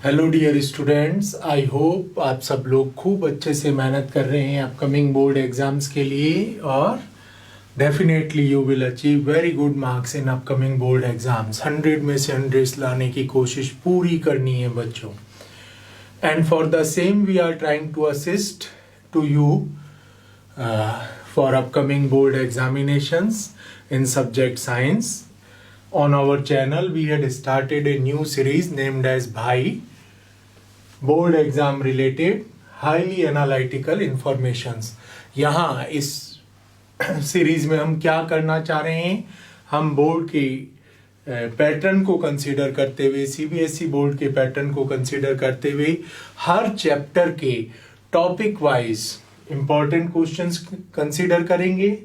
Hello dear students, I hope आप सब लोग खूब अच्छे से मेहनत कर रहे हैं अपकमिंग बोर्ड एग्जाम्स के लिए और definitely you will achieve very good marks in upcoming board exams. 100 में से 100 लाने की कोशिश पूरी करनी है बच्चों। And for the same we are trying to assist to you for upcoming board examinations in subject science. On our channel we had started a new series named as Bhai, board exam related highly analytical informations. यहाँ इस series में हम क्या करना चाह रहे हैं, हम बोर्ड के पैटर्न को कंसीडर करते हुए, सीबीएसई बोर्ड के पैटर्न को कंसीडर करते हुए हर चैप्टर के topic wise important questions consider करेंगे।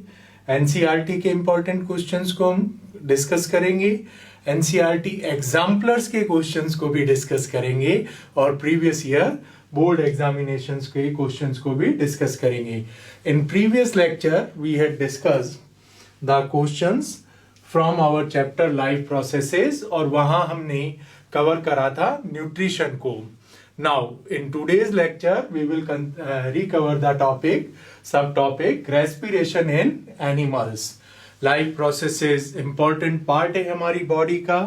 एनसीईआरटी के इंपॉर्टेंट क्वेश्चंस को हम डिस्कस करेंगे, एनसीईआरटी एग्जाम्पलर्स के क्वेश्चंस को भी डिस्कस करेंगे और प्रीवियस ईयर बोर्ड एग्जामिनेशंस के क्वेश्चंस को भी डिस्कस करेंगे। In previous lecture we had discussed the questions from our chapter life processes और वहां हमने कवर करा था न्यूट्रिशन को। Now, in today's lecture, we will recover the subtopic respiration in animals. Life processes important part है हमारी body का।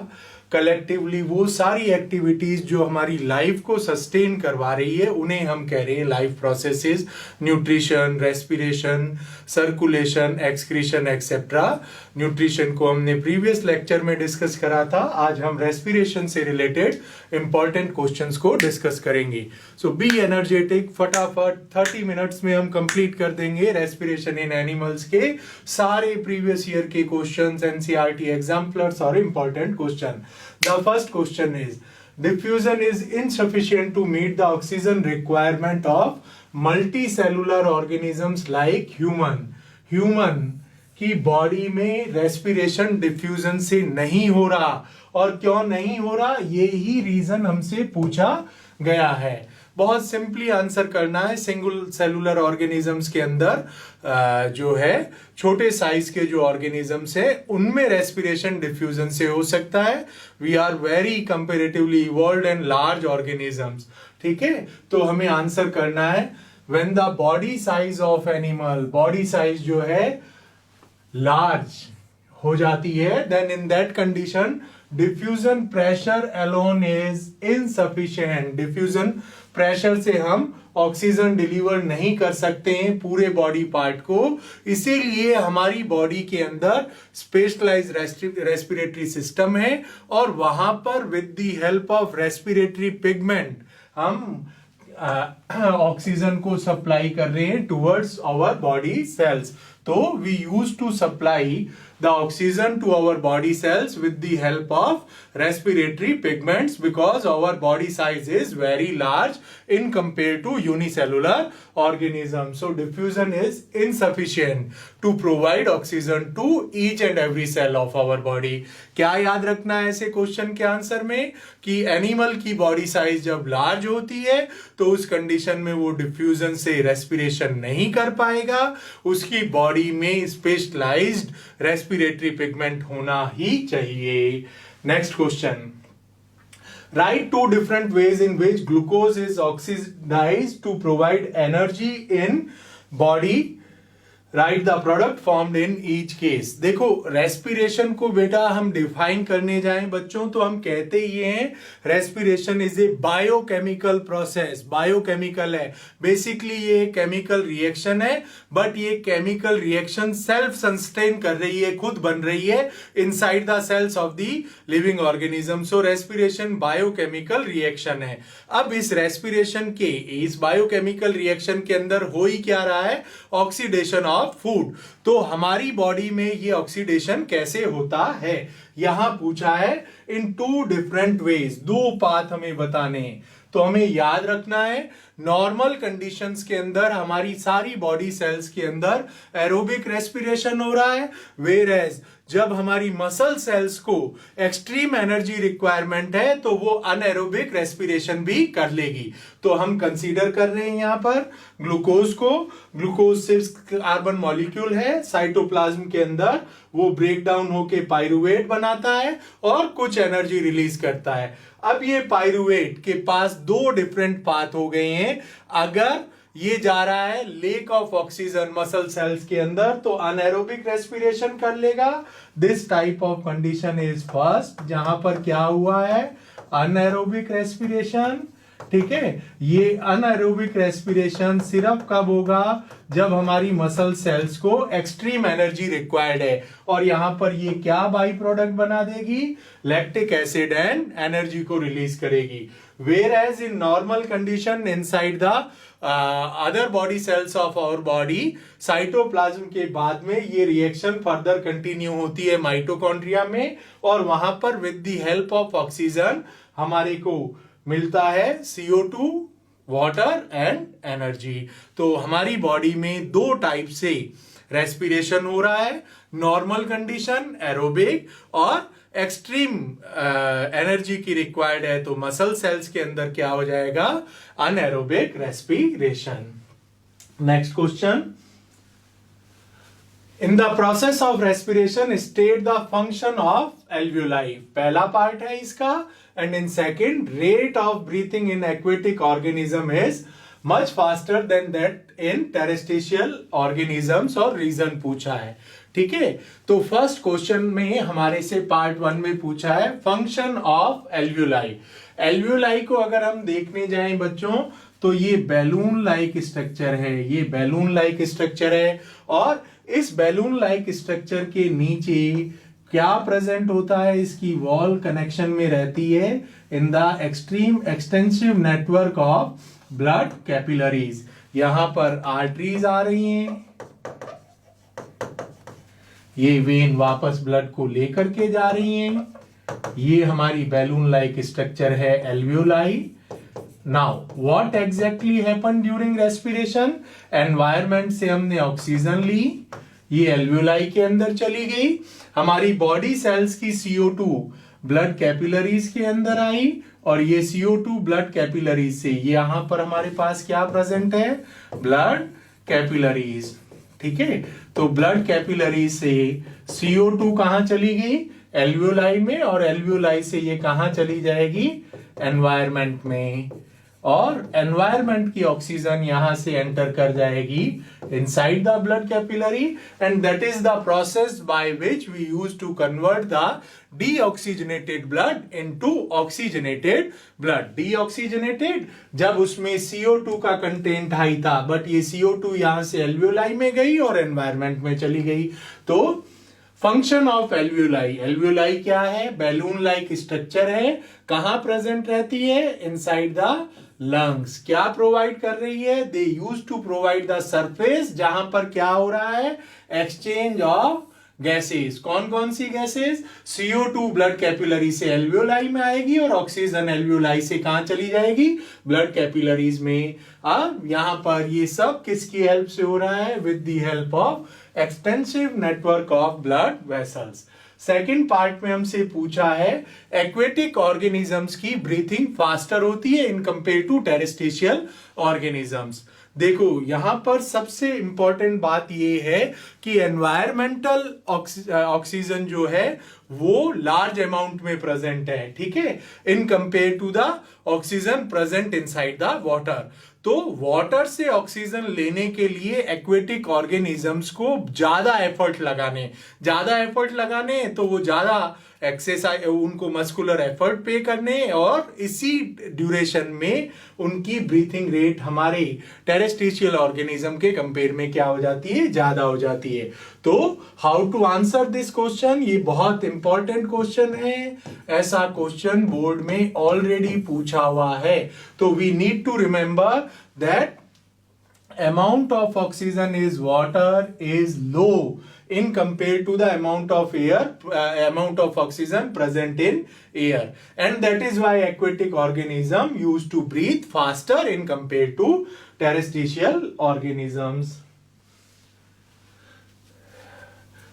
Collectively वो सारी एक्टिविटीज जो हमारी लाइफ को सस्टेन करवा रही है उन्हें हम कह रहे हैं life processes. Nutrition, respiration, circulation, excretion etcetera. Nutrition को हमने प्रीवियस लेक्चर में डिस्कस करा था। आज हम रेस्पिरेशन से रिलेटेड इंपॉर्टेंट क्वेश्चंस को डिस्कस करेंगे। सो बी एनर्जेटिक, फटाफट 30 मिनट्स में हम कंप्लीट कर देंगे रेस्पिरेशन इन एनिमल्स के सारे प्रीवियस ईयर के क्वेश्चंस, एनसीईआरटी एग्जाम्पलर्स और important question. The first question is, diffusion is insufficient to meet the oxygen requirement of multicellular organisms like human. Human की बॉडी में रेस्पिरेशन डिफ्यूजन से नहीं हो रहा, और क्यों नहीं हो रहा ये ही रीजन हमसे पूछा गया है। बहुत सिंपली आंसर करना है। सिंगल सेलुलर ऑर्गेनिजम्स के अंदर जो है छोटे साइज के जो ऑर्गेनिजम्स है उनमें रेस्पिरेशन डिफ्यूजन से हो सकता है। We are very comparatively evolved and large organisms. ठीक है, तो हमें आंसर करना है when the body size of animal, body size जो है लार्ज हो जाती है, then in that condition diffusion pressure alone is insufficient. Diffusion pressure से हम ऑक्सीजन डिलीवर नहीं कर सकते हैं पूरे बॉडी पार्ट को, इसीलिए हमारी बॉडी के अंदर स्पेशलाइज्ड रेस्पिरेटरी सिस्टम है और वहां पर with the help of respiratory pigment हम ऑक्सीजन को सप्लाई कर रहे हैं टुवर्ड्स आवर बॉडी सेल्स। तो we use to supply the oxygen to our body cells with the help of respiratory pigments because our body size is very large in compared to unicellular organisms. So diffusion is insufficient to provide oxygen to each and every cell of our body. क्या याद रखना है ऐसे question के answer में कि animal की body size जब लार्ज होती है तो उस कंडीशन में वो डिफ्यूजन से रेस्पिरेशन नहीं कर पाएगा, उसकी बॉडी में स्पेशलाइज्ड रेस्पिरेटरी पिगमेंट होना ही चाहिए। Next question, write two different ways in which glucose is oxidized to provide energy in body. Right the product formed in each case. देखो रेस्पिरेशन को बेटा हम डिफाइन करने जाएं बच्चों तो हम कहते ये हैं respiration is a biochemical process. Biochemical है, बेसिकली ये केमिकल रिएक्शन है, बट ये केमिकल रिएक्शन सेल्फ सस्टेन कर रही है, खुद बन रही है inside the cells of the living organism. So respiration biochemical reaction है। अब इस रेस्पिरेशन के, इस बायोकेमिकल रिएक्शन के अंदर हो ही क्या रहा है, ऑक्सीडेशन ऑफ फूड। तो हमारी बॉडी में ये ऑक्सीडेशन कैसे होता है यहां पूछा है। इन टू डिफरेंट वेज, दो पाथ हमें बताने हैं। तो हमें याद रखना है नॉर्मल कंडीशंस के अंदर हमारी सारी बॉडी सेल्स के अंदर एरोबिक रेस्पिरेशन हो रहा है, वेयर एज जब हमारी मसल सेल्स को एक्सट्रीम एनर्जी रिक्वायरमेंट है तो वो अनएरोबिक रेस्पिरेशन भी कर लेगी। तो हम कंसीडर कर रहे हैं यहां पर ग्लूकोज को। ग्लूकोज सिर्फ कार्बन मॉलिक्यूल है, साइटोप्लाज्म के अंदर वो ब्रेक डाउन होके पाइरुवेट बनाता है और कुछ एनर्जी रिलीज करता है। अब ये पाइरुवेट के पास दो डिफरेंट पाथ हो गए हैं। अगर ये जा रहा है lake of oxygen muscle cells के अंदर तो अनएरोबिक रेस्पिरेशन कर लेगा। This type of condition is first, जहां पर क्या हुआ है, अनएरोबिक रेस्पिरेशन। ठीक है, ये अनएरोबिक रेस्पिरेशन सिर्फ कब होगा, जब हमारी मसल सेल्स को एक्सट्रीम एनर्जी रिक्वायर्ड है, और यहां पर ये क्या बाई प्रोडक्ट बना देगी, लैक्टिक एसिड एंड एनर्जी को रिलीज करेगी। Whereas in normal condition inside the other body cells of our body, cytoplasm के बाद में ये रिएक्शन फर्दर कंटिन्यू होती है माइटोकॉन्ड्रिया में, और वहां पर with the help of oxygen हमारे को मिलता है CO2, वाटर एंड एनर्जी। तो हमारी बॉडी में दो टाइप से रेस्पिरेशन हो रहा है, नॉर्मल कंडीशन एरोबिक, और एक्सट्रीम एनर्जी की रिक्वायर्ड है तो मसल सेल्स के अंदर क्या हो जाएगा, anaerobic respiration. Next question, in the process of respiration state the function of alveoli, पहला पार्ट है इसका। And in second, rate of breathing in aquatic organism is much faster than that in terrestrial organisms, और reason पूछा है। ठीक है, तो first question में हमारे से पार्ट 1 में पूछा है फंक्शन ऑफ एल्वियोलाई। एल्वियोलाई को अगर हम देखने जाएं बच्चों, तो ये बैलून लाइक स्ट्रक्चर है, ये बैलून लाइक स्ट्रक्चर है, और इस बैलून लाइक स्ट्रक्चर के नीचे क्या प्रेजेंट होता है, इसकी वॉल कनेक्शन में रहती है in the extreme extensive network of blood capillaries. यहां पर आर्टरीज आ रही हैं, ये वेन वापस ब्लड को लेकर के जा रही हैं, ये हमारी बैलून लाइक स्ट्रक्चर है alveoli. Now what exactly happen during respiration, environment से हमने ऑक्सीजन ली, ये एल्वियोलाई के अंदर चली गई, हमारी बॉडी सेल्स की CO2 ब्लड कैपिलरीज के अंदर आई, और ये CO2 ब्लड कैपिलरीज से यहां पर हमारे पास क्या प्रेजेंट है, ब्लड कैपिलरीज। ठीक है, तो ब्लड कैपिलरीज से CO2 कहां चली गई, एल्वियोलाई में, और एल्वियोलाई से ये कहां चली जाएगी, एनवायरमेंट में, और एनवायरमेंट की ऑक्सीजन यहां से एंटर कर जाएगी inside the blood capillary, and that is the process by which we use to convert the deoxygenated blood into oxygenated blood. Deoxygenated जब उसमें CO2 का कंटेंट हाई था, बट ये CO2 यहां से एल्वियोलाई में गई और एनवायरमेंट में चली गई। तो फंक्शन ऑफ एल्वियोलाई, एल्वियोलाई क्या है, बैलून लाइक स्ट्रक्चर है, कहां प्रेजेंट रहती है, इनसाइड द लंग्स। क्या प्रोवाइड कर रही है, they use to provide the surface, जहां पर क्या हो रहा है, एक्सचेंज ऑफ गैसेस। कौन कौन सी गैसेस, CO2 ब्लड कैपिलरी से एल्वियोलाई में आएगी, और ऑक्सीजन एल्वियोलाई से कहां चली जाएगी, ब्लड कैपिलरीज में। अब यहां पर ये सब किसकी हेल्प से हो रहा है, with the help of extensive network of blood vessels. Second part में हमसे पूछा है एक्वेटिक ऑर्गेनिजम्स की ब्रीथिंग फास्टर होती है इन कंपेयर टू टेरेस्ट्रिशियल ऑर्गेनिजम्स। देखो यहां पर सबसे इंपॉर्टेंट बात यह है कि एनवायरमेंटल ऑक्सीजन जो है वो लार्ज अमाउंट में प्रेजेंट है, ठीक है, in compare to the oxygen present inside the water. तो वाटर से ऑक्सीजन लेने के लिए एक्वेटिक ऑर्गेनिजम्स को ज्यादा एफर्ट लगाने तो वो ज्यादा एक्सरसाइज, उनको मस्कुलर एफर्ट पे करने, और इसी ड्यूरेशन में उनकी ब्रीथिंग रेट हमारे टेरेस्ट्रिशियल ऑर्गेनिज्म के कंपेयर में क्या हो जाती है, ज्यादा हो जाती है। तो how to answer this question, ये बहुत इंपॉर्टेंट क्वेश्चन है, ऐसा क्वेश्चन बोर्ड में ऑलरेडी पूछा हुआ है। तो we need to remember that amount of oxygen is water is low in compared to the amount of oxygen present in air, and that is why aquatic organism used to breathe faster in compared to terrestrial organisms.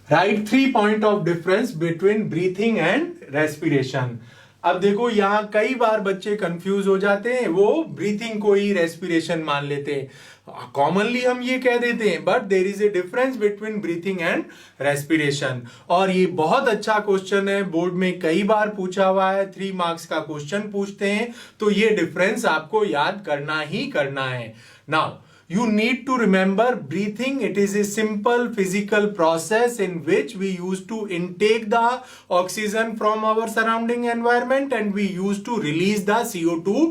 Write 3 points of difference between breathing and respiration. अब देखो यहां कई बार बच्चे confuse हो जाते हैं, वो breathing को ही रेस्पिरेशन मान लेते हैं। कॉमनली हम ये कह देते हैं, but there is a difference between breathing and respiration. और ये बहुत अच्छा क्वेश्चन है, बोर्ड में कई बार पूछा हुआ है, 3 मार्क्स का क्वेश्चन पूछते हैं, तो ये डिफरेंस आपको याद करना ही करना है। Now you need to remember breathing. It is a simple physical process in which we used to intake the oxygen from our surrounding environment and we used to release the CO2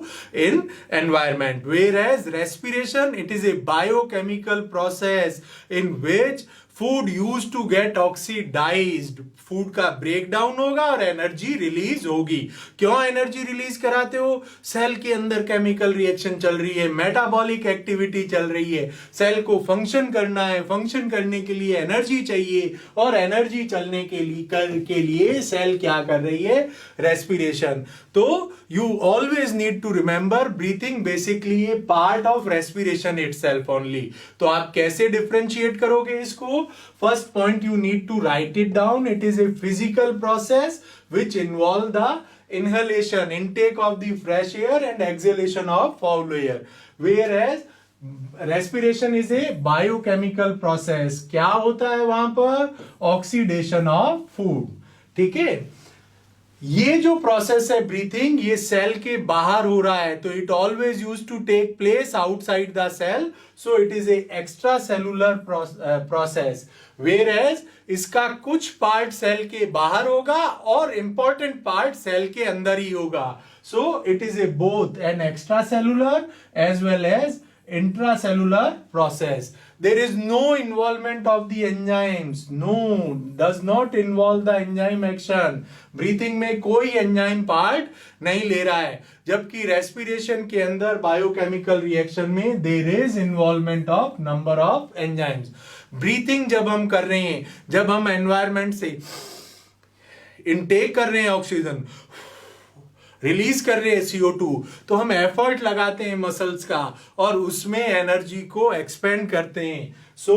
in environment. Whereas respiration, it is a biochemical process in which food used to get oxidized. Food का break down होगा और energy release होगी। क्यों energy release कराते हो? Cell के अंदर chemical reaction चल रही है, मेटाबॉलिक एक्टिविटी चल रही है, सेल को फंक्शन करना है, फंक्शन करने के लिए एनर्जी चाहिए, और एनर्जी चलने के लिए सेल क्या कर रही है? रेस्पिरेशन। तो you always need to remember breathing basically a part of respiration itself only. तो आप कैसे डिफरेंशिएट करोगे इसको? First point, you need to write it down. It is a physical process which involve the inhalation, intake of the fresh air and exhalation of foul air, whereas respiration is a biochemical process. क्या होता है वहां पर? Oxidation of food. ठीक है, ये जो process है ब्रीथिंग, ये सेल के बाहर हो रहा है, तो it always use to take place outside the cell, so it is a extracellular process. Whereas इसका कुछ पार्ट सेल के बाहर होगा और इंपॉर्टेंट पार्ट सेल के अंदर ही होगा। So it is a both an extracellular as well as intracellular process. There is no involvement of the enzymes. No, does not involve the enzyme action. Breathing में कोई enzyme part नहीं ले रहा है, जबकि respiration के अंदर biochemical reaction में there is involvement of number of enzymes. Breathing जब हम कर रहे हैं, जब हम environment से intake कर रहे हैं ऑक्सीजन, रिलीज कर रहे हैं CO2, तो हम एफर्ट लगाते हैं मसल्स का और उसमें एनर्जी को एक्सपेंड करते हैं। So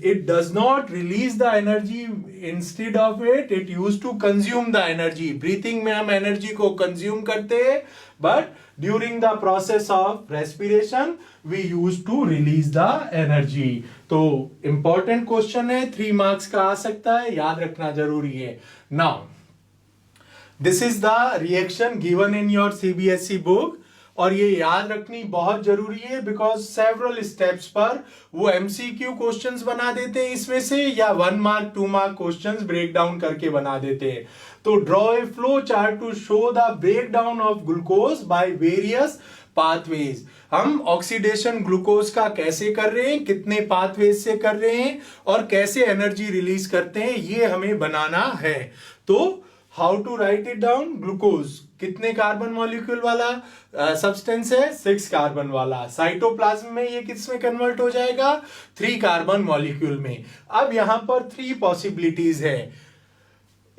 it does not release the energy, instead of it use to consume the energy. Breathing में हम एनर्जी को कंज्यूम करते हैं, but during the process of respiration we use to release the energy. तो important question है, 3 marks का आ सकता है, याद रखना जरूरी है। Now this is the reaction given in your CBSE book, और ये याद रखनी बहुत जरूरी है बिकॉज सेवरल स्टेप्स पर वो MCQ क्वेश्चंस बना देते हैं इसमें से, या 1 mark 2 mark questions break down करके बना देते हैं। तो draw a flow chart to show the break down of glucose by various pathways. हम ऑक्सीडेशन ग्लूकोज का कैसे कर रहे हैं, कितने पाथवेज से कर रहे हैं, और कैसे एनर्जी रिलीज करते हैं, ये हमें बनाना है। तो how to write it down? Glucose कितने कार्बन मॉलिक्यूल वाला सब्सटेंस है? 6 कार्बन वाला। साइटोप्लाज्म में ये किस में कन्वर्ट हो जाएगा? 3 कार्बन मॉलिक्यूल में। अब यहां पर 3 पॉसिबिलिटीज है।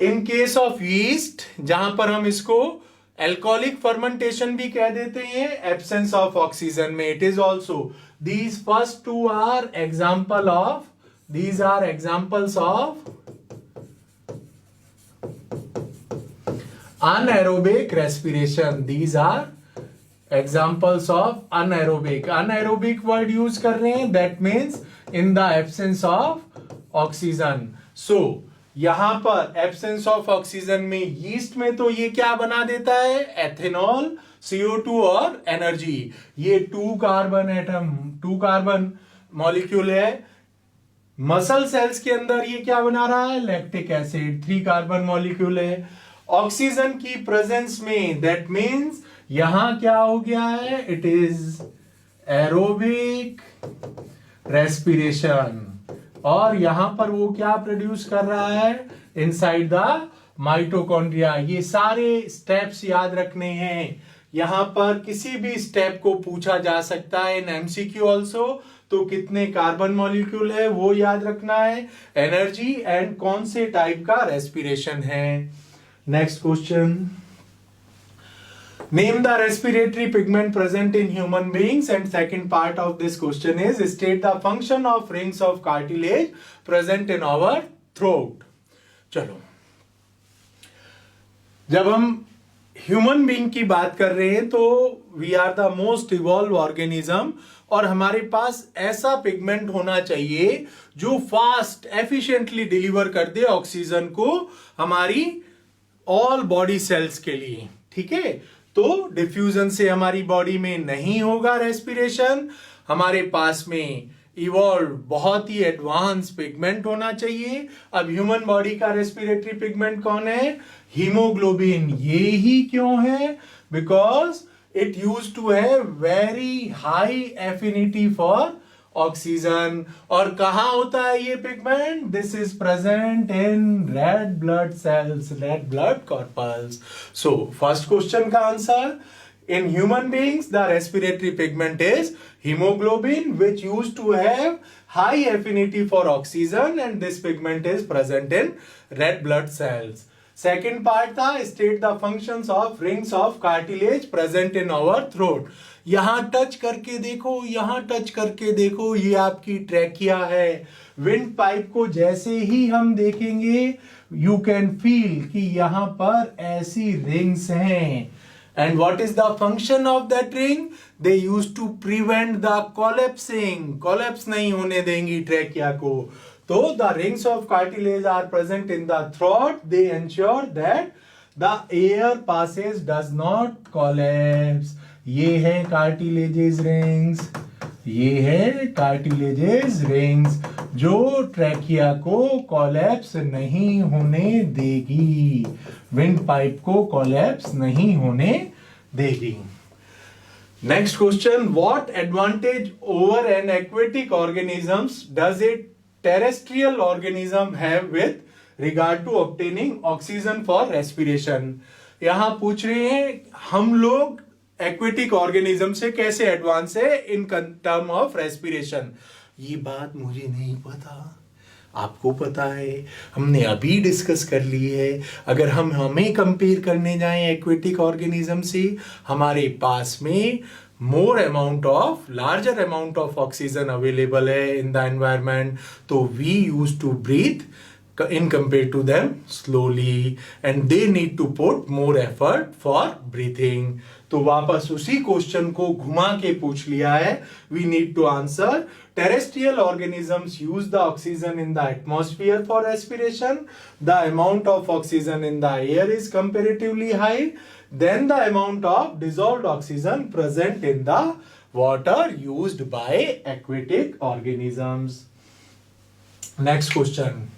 इन केस ऑफ यीस्ट, जहां पर हम इसको एल्कोहलिक फर्मेंटेशन भी कह देते हैं, एब्सेंस ऑफ ऑक्सीजन में, it is also these first 2 are example of, these are examples of anaerobic respiration. These are examples of anaerobic. Anaerobic word use कर रहे हैं, that means in the absence of oxygen. So यहां पर absence of oxygen में, yeast में तो ये क्या बना देता है? एथेनॉल, CO2 और एनर्जी। ये 2 कार्बन मॉलिक्यूल है। मसल सेल्स के अंदर ये क्या बना रहा है? लैक्टिक एसिड, 3 कार्बन मॉलिक्यूल है। ऑक्सीजन की प्रेजेंस में, दैट मीन्स यहां क्या हो गया है? It is aerobic respiration. और यहां पर वो क्या प्रोड्यूस कर रहा है? Inside the mitochondria. ये सारे स्टेप्स याद रखने हैं। यहां पर किसी भी स्टेप को पूछा जा सकता है इन MCQ ऑल्सो। तो कितने कार्बन मॉलिक्यूल है वो याद रखना है, एनर्जी एंड कौन से टाइप का रेस्पिरेशन है। Next question, name the respiratory pigment present in human beings, and second part of this question is state the function of rings of cartilage present in our throat. चलो, जब हम human being की बात कर रहे हैं तो we are the most evolve organism, और हमारे पास ऐसा पिगमेंट होना चाहिए जो फास्ट एफिशिएंटली डिलीवर कर दे ऑक्सीजन को हमारी ऑल बॉडी सेल्स के लिए। ठीक है, तो डिफ्यूजन से हमारी बॉडी में नहीं होगा रेस्पिरेशन। हमारे पास में इवॉल्व बहुत ही एडवांस पिगमेंट होना चाहिए। अब ह्यूमन बॉडी का रेस्पिरेटरी पिगमेंट कौन है? हीमोग्लोबिन। ये ही क्यों है? Because it use to have very high affinity for oxygen. और कहां होता है ये pigment? This is present in red blood cells, red blood corpuscles. So first question का answer, in human beings the respiratory pigment is hemoglobin, which used to have high affinity for oxygen, and this pigment is present in red blood cells. Second part था, state the functions of rings of cartilage present in our throat. यहां touch करके देखो, यहां touch करके देखो, ये आपकी trachea है। विंड पाइप को जैसे ही हम देखेंगे यू कैन फील कि यहां पर ऐसी रिंग्स हैं। And what is the function of that ring? They used to prevent the collapsing. Collapse नहीं होने देंगी ट्रैकिया को। तो the rings of cartilage are present in the throat. They ensure that the air passes does not collapse. ये है cartilages rings. ये है cartilages rings जो ट्रैकिया को कोलैप्स नहीं होने देगी, विंड पाइप को कोलैप्स नहीं होने देगी। Next question, what advantage over an aquatic organisms does a terrestrial organism have with regard to obtaining oxygen for respiration. यहां पूछ रहे हैं हम लोग एक्वेटिक ऑर्गेनिज्म से कैसे एडवांस है इन टर्म ऑफ रेस्पिरेशन। ये बात मुझे नहीं पता, आपको पता है, हमने अभी डिस्कस कर ली है। अगर हम हमें कंपेयर करने जाएं एक्वेटिक ऑर्गेनिज्म से, हमारे पास में larger amount of oxygen available है इन द एनवायरमेंट, तो we use to breathe in compared to them slowly, and they need to put more effort for breathing. तो वापस उसी क्वेश्चन को घुमा के पूछ लिया है। We need to answer, terrestrial organisms use the oxygen in the atmosphere for respiration. The amount of oxygen in the air is comparatively high than the amount of dissolved oxygen present in the water used by aquatic organisms. Next question,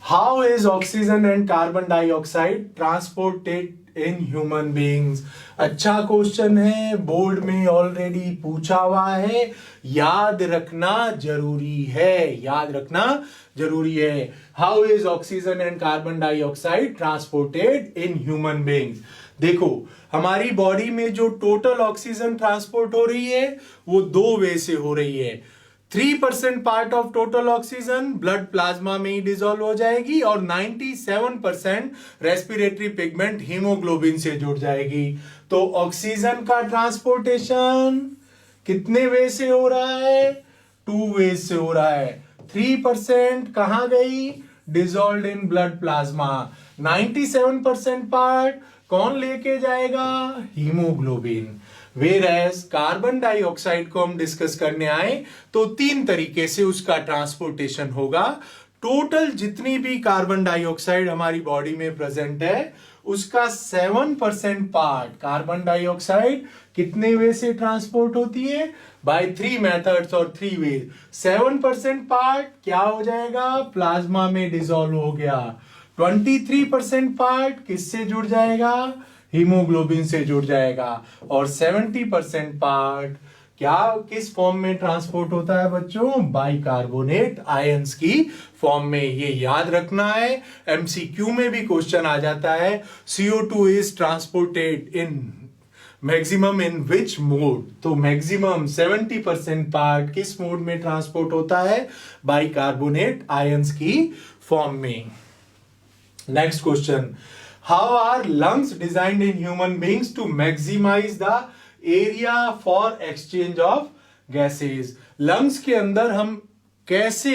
how is oxygen and carbon dioxide transported in human beings? अच्छा question है, board में already पूछा हुआ है, याद रखना जरूरी है, याद रखना जरूरी है। How is oxygen and carbon dioxide transported in human beings? देखो, हमारी बॉडी में जो टोटल ऑक्सीजन ट्रांसपोर्ट हो रही है वो दो वे से हो रही है। 3% part of total oxygen blood plasma में ही डिसॉल्व हो जाएगी और 97% रेस्पिरेटरी पिगमेंट हीमोग्लोबिन से जुड़ जाएगी। तो ऑक्सीजन का ट्रांसपोर्टेशन कितने वे से हो रहा है? 2 वे से हो रहा है। 3% कहां गई? Dissolved in blood plasma. 97% part कौन लेके जाएगा? हीमोग्लोबिन। वेरएज कार्बन डाइऑक्साइड को हम डिस्कस करने आए तो 3 तरीके से उसका ट्रांसपोर्टेशन होगा। टोटल जितनी भी कार्बन डाइऑक्साइड हमारी बॉडी में प्रेजेंट है उसका 7% पार्ट कार्बन डाइऑक्साइड कितने वे से ट्रांसपोर्ट होती है? बाय 3 मेथड्स और 3 वे। 7% पार्ट क्या हो जाएगा? प्लाज्मा में डिसॉल्व हो गया। 23% पार्ट किससे जुड़ जाएगा? हीमोग्लोबिन से जुड़ जाएगा। और 70% पार्ट क्या किस फॉर्म में ट्रांसपोर्ट होता है बच्चों? बाइकार्बोनेट आयंस की फॉर्म में। ये याद रखना है, एमसीक्यू में भी क्वेश्चन आ जाता है। CO2 is transported in maximum in which mode? तो मैक्सिमम 70% पार्ट किस मोड में ट्रांसपोर्ट होता है? बाइकार्बोनेट आयंस की फॉर्म में। Next question, how are lungs designed in human beings to maximize the area for exchange of gases? lungs के अंदर हम कैसे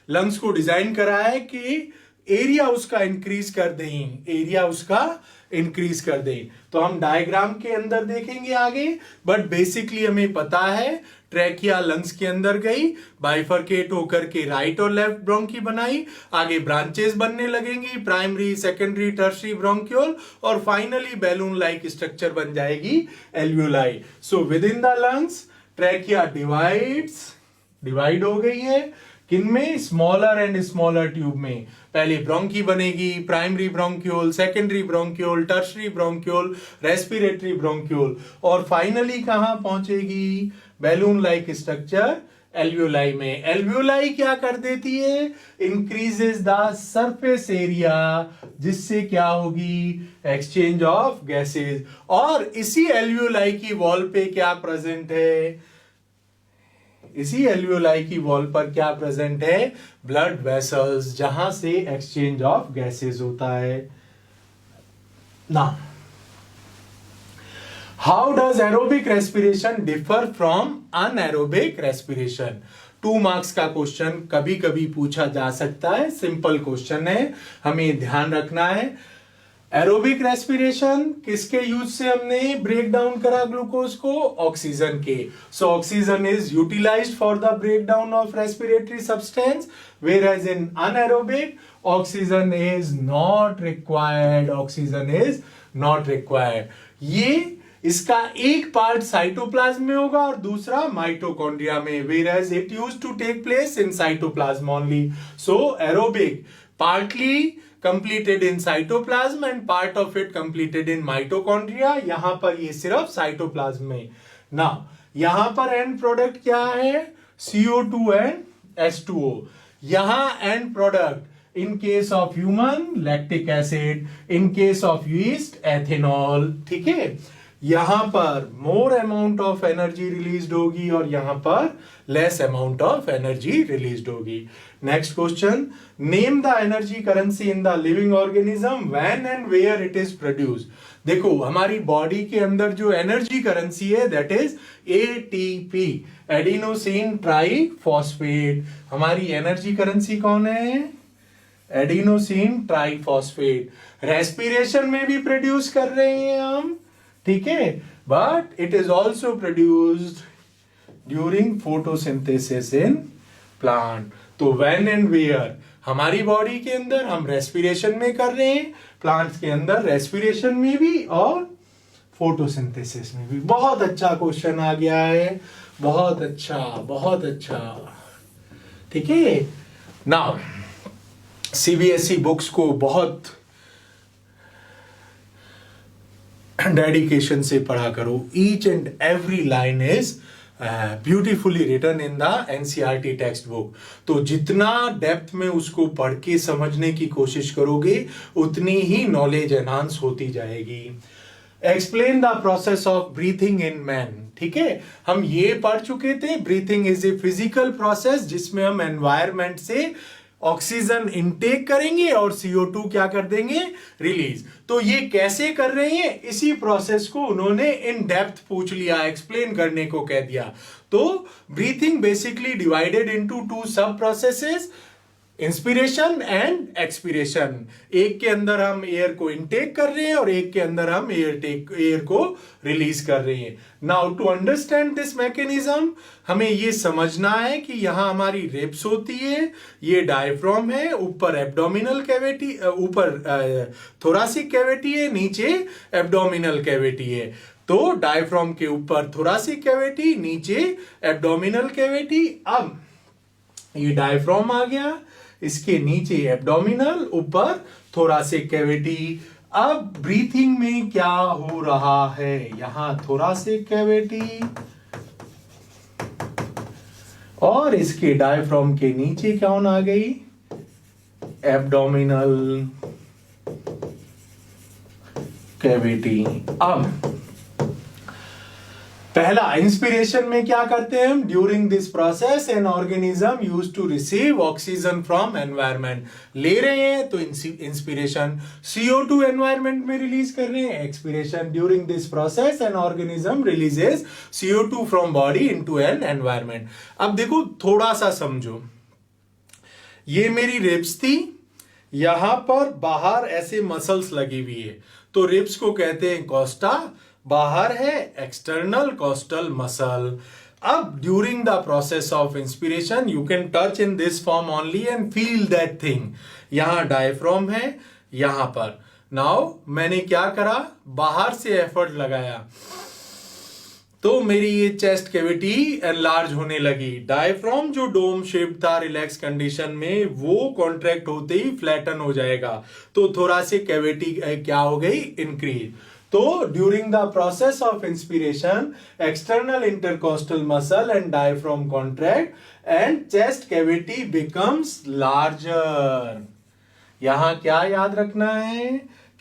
lungs को डिजाइन करा है कि एरिया उसका इंक्रीज कर दें, एरिया उसका इंक्रीज कर दें। तो हम डायग्राम के अंदर देखेंगे आगे, बट बेसिकली हमें पता है ट्रैकिया लंग्स के अंदर गई, बाइफरकेट होकर के राइट और लेफ्ट ब्रोंकी बनाई, आगे ब्रांचेस बनने लगेंगी, प्राइमरी, सेकेंडरी, टर्शियरी ब्रोंक्यूल, और फाइनली बैलून लाइक स्ट्रक्चर बन जाएगी alveoli. So with in the lungs trachea divide हो गई है, किनमें? स्मॉलर एंड स्मॉलर ट्यूब में। पहले ब्रोंकी बनेगी, primary bronchiole, secondary bronchiole, tertiary bronchiole, respiratory bronchiole, और फाइनली कहां पहुंचेगी? बैलून लाइक स्ट्रक्चर एल्वियोलाई में। एल्वियोलाई क्या कर देती है? इंक्रीजेस द सरफेस एरिया, जिससे क्या होगी? Exchange of gases. और इसी एल्वियोलाई की वॉल पे क्या प्रेजेंट है? इसी एल्वियोलाई की वॉल पर क्या प्रेजेंट है? ब्लड वेसल्स, जहां से एक्सचेंज ऑफ गैसेस होता है ना। How does aerobic respiration differ from anaerobic respiration? 2 marks का क्वेश्चन कभी कभी पूछा जा सकता है, सिंपल क्वेश्चन है, हमें ध्यान रखना है। एरोबिक रेस्पिरेशन किसके यूज से हमने ब्रेक डाउन करा ग्लूकोज को? ऑक्सीजन के। So oxygen is utilized for the break down of respiratory substance, whereas in anaerobic oxygen is not required, oxygen is not required। ये इसका एक पार्ट साइटोप्लाज्म में होगा और दूसरा माइटोकॉन्ड्रिया में, whereas it used to take place in cytoplasm only। So aerobic partly completed in cytoplasm and part of it completed in mitochondria। यहां पर ये सिर्फ साइटोप्लाज्म में। ना यहां पर एंड प्रोडक्ट क्या है? CO2 and H2O। यहां end product in case of human lactic acid, in case of yeast ethanol. ठीक है, यहां पर more amount of energy release होगी और यहां पर less amount of energy release होगी। Next question, name the energy currency in the living organism when and where it is produce. देखो हमारी बॉडी के अंदर जो एनर्जी करेंसी है that is ATP, adenosine triphosphate. हमारी एनर्जी करेंसी कौन है? Adenosine triphosphate. रेस्पिरेशन में भी प्रोड्यूस कर रहे हैं हम, ठीक है, but it is also produced during photosynthesis in plant. तो व्हेन एंड वेयर हमारी बॉडी के अंदर हम रेस्पिरेशन में कर रहे हैं, प्लांट्स के अंदर रेस्पिरेशन में भी और फोटोसिंथेसिस में भी। बहुत अच्छा क्वेश्चन आ गया है, बहुत अच्छा, बहुत अच्छा। ठीक है, नाउ CBSE बुक्स को बहुत डेडिकेशन से पढ़ा करो। Each and every line is beautifully written in the NCERT text book. तो जितना डेप्थ में उसको पढ़ के समझने की कोशिश करोगे उतनी ही नॉलेज एनहांस होती जाएगी। Explain the process of breathing in man. ठीक है, हम ये पढ़ चुके थे, breathing is a physical process जिसमें हम एनवायरमेंट से ऑक्सीजन इनटेक करेंगे और CO2 क्या कर देंगे? रिलीज। तो ये कैसे कर रहे हैं, इसी प्रोसेस को उन्होंने इन डेप्थ पूछ लिया, एक्सप्लेन करने को कह दिया। तो ब्रीथिंग बेसिकली डिवाइडेड इनटू 2 सब प्रोसेसेस, इंस्पिरेशन एंड एक्सपिरेशन। एक के अंदर हम एयर को इनटेक कर रहे हैं और एक के अंदर हम एयर को रिलीज कर रहे हैं। Now to understand this mechanism हमें ये समझना है कि यहां हमारी रिब्स होती है, ये डायफ्राम है, ऊपर एब्डोमिनल कैविटी, ऊपर थोरासिक कैविटी है, नीचे एब्डोमिनल कैविटी है। तो डायफ्राम के ऊपर थोरासिक कैविटी, नीचे एब्डोमिनल कैविटी। अब ये डायफ्राम आ गया, इसके नीचे एब्डोमिनल, ऊपर थोरासिक कैविटी। अब ब्रीथिंग में क्या हो रहा है, यहां थोरासिक कैविटी और इसके डायफ्राम के नीचे कौन आ गई? Abdominal cavity. अब पहला इंस्पिरेशन में क्या करते हैं हम? During this process an organism use to receive oxygen from environment. ले रहे हैं तो इंस्पिरेशन, CO2 एनवायरमेंट में रिलीज कर रहे हैं, expiration. During this process an organism releases CO2 from body into an environment. अब देखो थोड़ा सा समझो, ये मेरी रिब्स थी, यहां पर बाहर ऐसे मसल्स लगी हुई है, तो रिब्स को कहते हैं कोस्टा, बाहर है एक्सटर्नल कोस्टल मसल। अब during the process of inspiration you can touch in this form only and feel that thing. यहां डायफ्राम है, यहां पर नाउ मैंने क्या करा, बाहर से एफर्ट लगाया तो मेरी ये चेस्ट कैविटी एनलार्ज होने लगी। डायफ्राम जो डोम शेप था रिलैक्स कंडीशन में, वो कॉन्ट्रैक्ट होते ही फ्लैटन हो जाएगा, तो थोरासिक कैविटी क्या हो गई, इंक्रीज। तो during the process of inspiration external intercostal muscle and diaphragm contract and chest cavity becomes larger. यहां क्या याद रखना है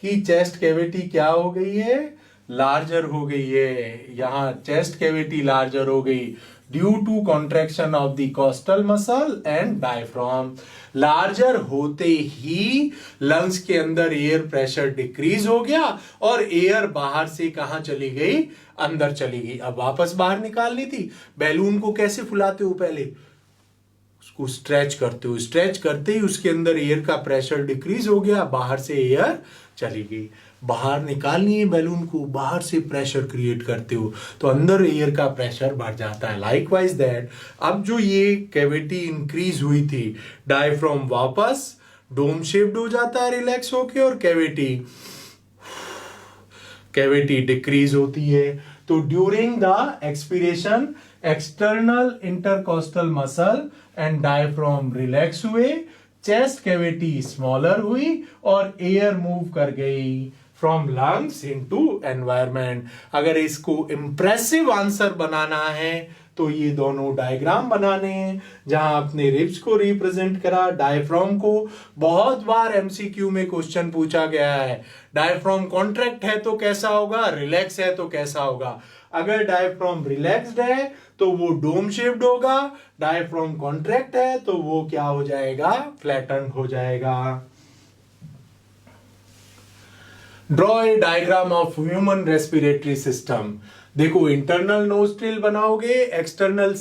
कि चेस्ट कैविटी क्या हो गई है, लार्जर हो गई है। यहां चेस्ट कैविटी लार्जर हो गई due to contraction of the costal muscle and diaphragm. Larger होते ही लंग्स के अंदर एयर प्रेशर डिक्रीज हो गया और एयर बाहर से कहां चली गई, अंदर चली गई। अब वापस बाहर निकालनी थी। बैलून को कैसे फुलाते हो, पहले उसको स्ट्रेच करते हो, स्ट्रेच करते ही उसके अंदर एयर का प्रेशर डिक्रीज हो गया, बाहर से एयर चली गई। बाहर निकालनी है बैलून को, बाहर से प्रेशर क्रिएट करते हो तो अंदर एयर का प्रेशर बढ़ जाता है। लाइकवाइज दैट अब जो ये कैविटी इंक्रीज हुई थी, डायफ्राम वापस डोम शेप्ड हो जाता है रिलैक्स होके और कैविटी डिक्रीज होती है। तो during the expiration external intercostal muscle and diaphragm relax हुए, चेस्ट कैविटी स्मॉलर हुई और एयर मूव कर गई फ्रॉम लंग्स इनटू एनवायरमेंट। अगर इसको इंप्रेसिव आंसर बनाना है तो ये दोनों डायग्राम बनाने हैं, जहां अपने रिब्स को रिप्रेजेंट करा, डायफ्राम को। बहुत बार एमसीक्यू में क्वेश्चन पूछा गया है, डायफ्राम कॉन्ट्रैक्ट है तो कैसा होगा, रिलैक्स है तो कैसा होगा। अगर डायफ्राम रिलैक्स्ड है तो वो डोम शेप्ड होगा, डायफ्राम कॉन्ट्रैक्ट है तो वो क्या हो जाएगा, फ्लैटन हो जाएगा। Draw a diagram of human respiratory system. देखो इंटरनल नोस्ट्रिल बनाओगे, एक्सटर्नल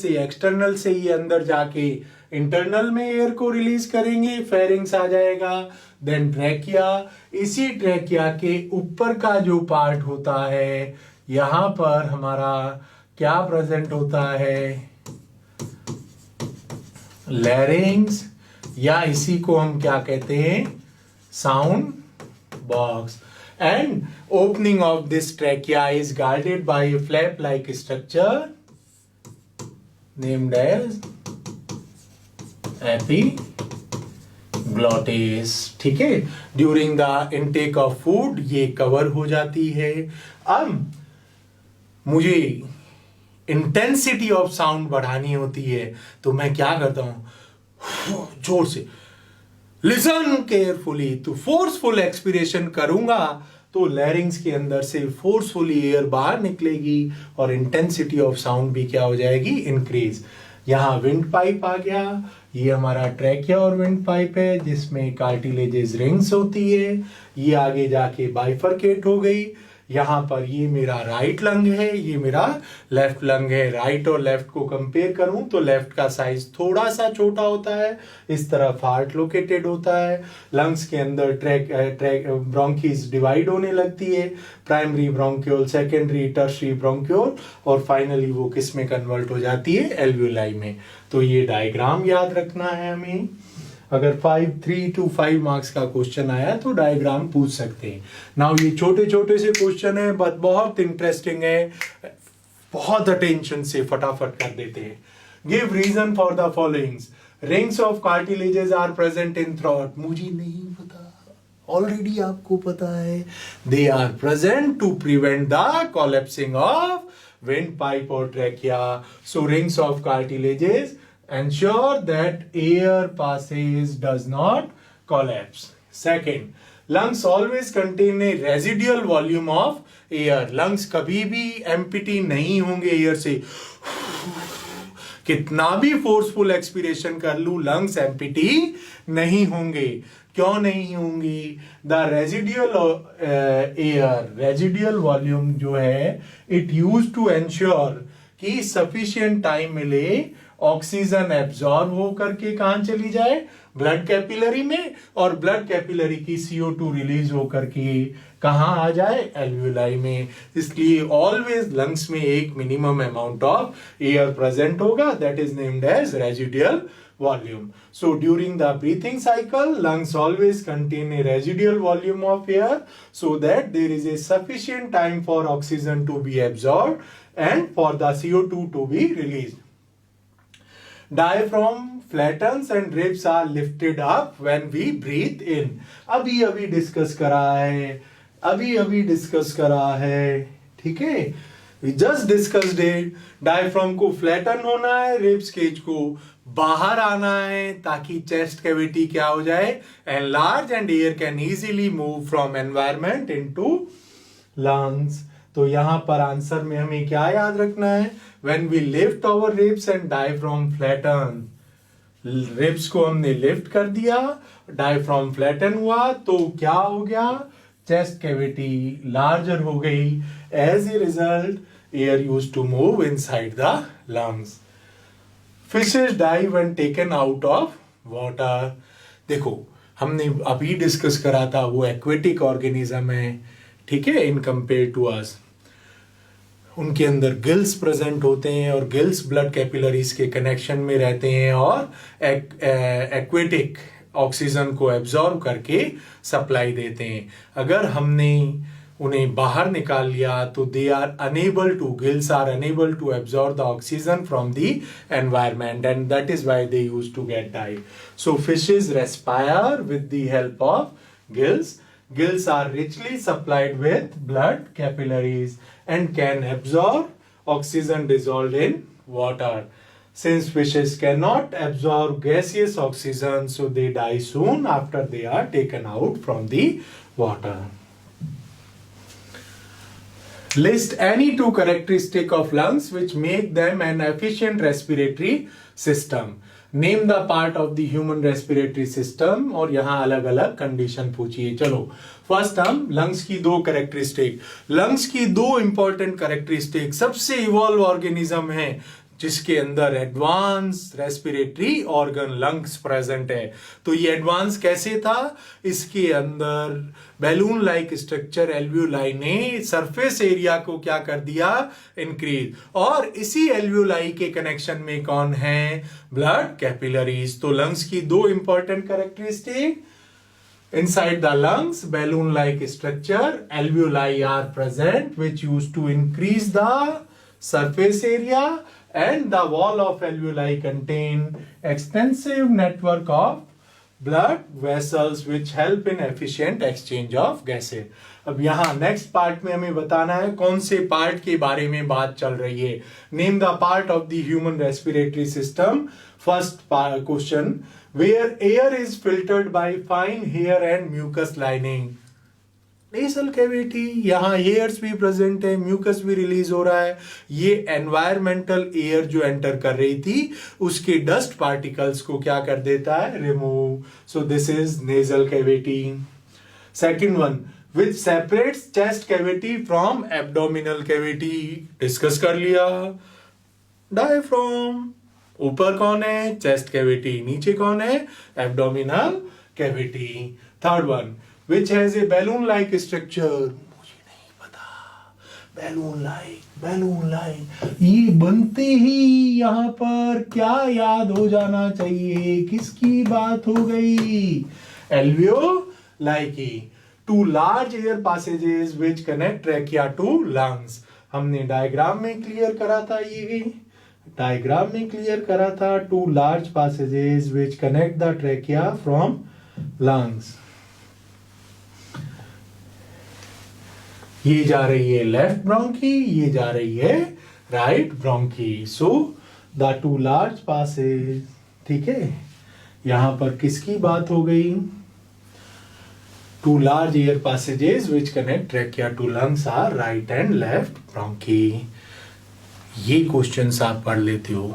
से ये अंदर जाके इंटरनल में एयर को रिलीज करेंगे, फेरिंग्स आ जाएगा। देन ट्रैकिया, इसी ट्रैकिया के ऊपर का जो पार्ट होता है, यहां पर हमारा क्या प्रेजेंट होता है, लैरिंग्स, या इसी को हम क्या कहते हैं, sound box. And opening of this trachea is guarded by a flap-like structure named as epiglottis। ठीक है, during the intake of food ये कवर हो जाती है। अब मुझे इंटेंसिटी ऑफ साउंड बढ़ानी होती है तो मैं क्या करता हूं, जोर से लिसन केयरफुली, तो फोर्सफुल एक्सपीरेशन करूंगा तो लैरिंग्स के अंदर से फोर्सफुली एयर बाहर निकलेगी और इंटेंसिटी ऑफ साउंड भी क्या हो जाएगी, इंक्रीज। यहाँ विंड पाइप आ गया, ये हमारा ट्रैकिया और विंड पाइप है जिसमें कार्टिलेजेस रिंग्स होती है, ये आगे जाके बाइफरकेट हो गई। यहाँ पर ये मेरा राइट लंग है, ये मेरा लेफ्ट लंग है। राइट और लेफ्ट को कंपेयर करूं तो लेफ्ट का साइज थोड़ा सा छोटा होता है, इस तरफ हार्ट लोकेटेड होता है। लंग्स के अंदर ब्रोंकीज डिवाइड होने लगती है, primary bronchiole, secondary, tertiary bronchiole, और फाइनली वो किस में कन्वर्ट हो जाती है, एल्वियोलाई में। तो ये डायग्राम याद रखना है हमें। अगर 3 to 5 मार्क्स का क्वेश्चन आया तो डायग्राम पूछ सकते हैं। नाउ ये छोटे छोटे से क्वेश्चन है बट बहुत इंटरेस्टिंग है, बहुत अटेंशन से फटाफट कर देते हैं। Give reason for the followings. Rings of cartilages are present in throat. मुझे नहीं पता, ऑलरेडी आपको पता है। They are present to prevent the collapsing of wind pipe और trachea. So rings of cartilages ensure that air passage does not collapse. Second, lungs always contain a residual volume of air. Lungs कभी भी empty नहीं होंगे air से। कितना भी forceful expiration कर लूं, लंग्स एम्पिटी नहीं होंगे। क्यों नहीं होंगी? द रेजिडुअल वॉल्यूम जो है, इट यूज टू एंश्योर कि सफिशिएंट टाइम मिले ऑक्सीजन एब्जॉर्ब हो करके कहां चली जाए, ब्लड कैपिलरी में, और ब्लड कैपिलरी की CO2 रिलीज होकर के कहाँ आ जाए, एल्वियोलाई में। इसलिए ऑलवेज लंग्स में एक minimum amount of air present होगा, that is named as residual volume. So during the breathing cycle, lungs always contain a residual volume of air so that there is a sufficient time for oxygen to be absorbed and for the CO2 to be released. Diaphragm flattens and ribs are lifted up when we breathe in. अभी discuss करा है, ठीक है, we just discussed it. Diaphragm को flatten होना है, ribs cage को बाहर आना है ताकि चेस्ट कैविटी क्या हो जाए, enlarge, and air can easily move from environment into lungs. तो यहां पर आंसर में हमें क्या याद रखना है, when we lift our ribs and diaphragm flatten, ribs को हमने लिफ्ट कर दिया, डायफ्राम फ्लैटन हुआ, तो क्या हो गया, चेस्ट कैविटी लार्जर हो गई, as a result air used to move inside the lungs. Fishes die when taken out of water. देखो हमने अभी डिस्कस करा था वो एक्वेटिक ऑर्गेनिज्म है, ठीक है, इन कंपेयर टू अस। उनके अंदर गिल्स प्रेजेंट होते हैं और गिल्स ब्लड कैपिलरीज के कनेक्शन में रहते हैं और एक्वेटिक ऑक्सीजन को एब्जॉर्ब करके सप्लाई देते हैं। अगर हमने उन्हें बाहर निकाल लिया तो they are unable to, gills are unable to absorb the oxygen from the environment and that is why they use to get die. So fishes respire with the help of gills. Gills are richly supplied with blood capillaries and can absorb oxygen dissolved in water. Since fishes cannot absorb gaseous oxygen, so they die soon after they are taken out from the water. List any two characteristics of lungs which make them an efficient respiratory system. Name the part of the human respiratory system और यहाँ अलग अलग condition पूछिए। चलो first हम lungs की दो characteristic, lungs की दो इंपॉर्टेंट कैरेक्टरिस्टिक, सबसे इवॉल्व ऑर्गेनिज्म है जिसके अंदर advance respiratory organ lungs present है। तो ये एडवांस कैसे था, इसके अंदर बैलून लाइक स्ट्रक्चर एल्वियोलाई ने सरफेस एरिया को क्या कर दिया, इंक्रीज, और इसी एल्वियोलाई के कनेक्शन में कौन है, ब्लड कैपिलरीज। तो लंग्स की दो important characteristic, inside the lungs balloon like structure alveoli are present which used to increase the surface area, and the wall of alveoli contain extensive network of blood vessels which help in efficient exchange of gases. अब यहाँ next part में हमें बताना है कौन से part के बारे में बात चल रही है। Name the part of the human respiratory system. First question, where air is filtered by fine hair and mucus lining. Nasal cavity, यहाँ हेयर्स भी प्रेजेंट है, म्यूकस भी रिलीज हो रहा है। ये एनवायरमेंटल एयर जो एंटर कर रही थी उसके डस्ट पार्टिकल्स को क्या कर देता है, remove. So this is nasal cavity. Second one, which separates chest cavity from abdominal cavity, discuss कर लिया। डायफ्राम, ऊपर कौन है, चेस्ट कैविटी, नीचे कौन है, abdominal cavity. Third one, which has a balloon like structure, मुझे नहीं पता, बैलून लाइक ये बनते ही यहाँ पर क्या याद हो जाना चाहिए, किसकी बात हो गई, alveoli. Two large air passages which connect trachea to lungs. हमने डायग्राम में क्लियर करा था, ये डायग्राम में क्लियर करा था। Two large passages which connect the trachea from lungs. ये जा रही है लेफ्ट ब्रोंकी, ये जा रही है right bronchi. So the two large passages, ठीक है, यहां पर किसकी बात हो गई, two large air passages which connect trachea to lungs are right and left bronchi. ये क्वेश्चंस आप पढ़ लेते हो।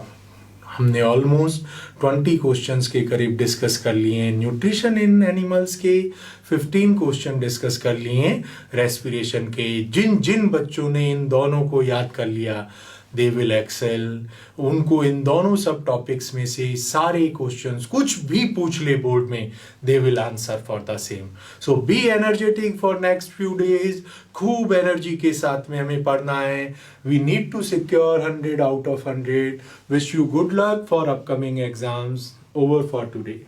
हमने ऑलमोस्ट 20 क्वेश्चंस के करीब डिस्कस कर लिए हैं न्यूट्रिशन इन एनिमल्स के, 15 क्वेश्चन डिस्कस कर लिए हैं रेस्पिरेशन के। जिन जिन बच्चों ने इन दोनों को याद कर लिया, दे विल एक्सेल। उनको इन दोनों सब टॉपिक्स में से सारे क्वेश्चंस कुछ भी पूछ ले बोर्ड में, they will answer for the same. So be energetic for next few days. खूब एनर्जी के साथ में हमें पढ़ना है। We need to secure 100 out of 100। Wish you good luck for upcoming exams. Over for today.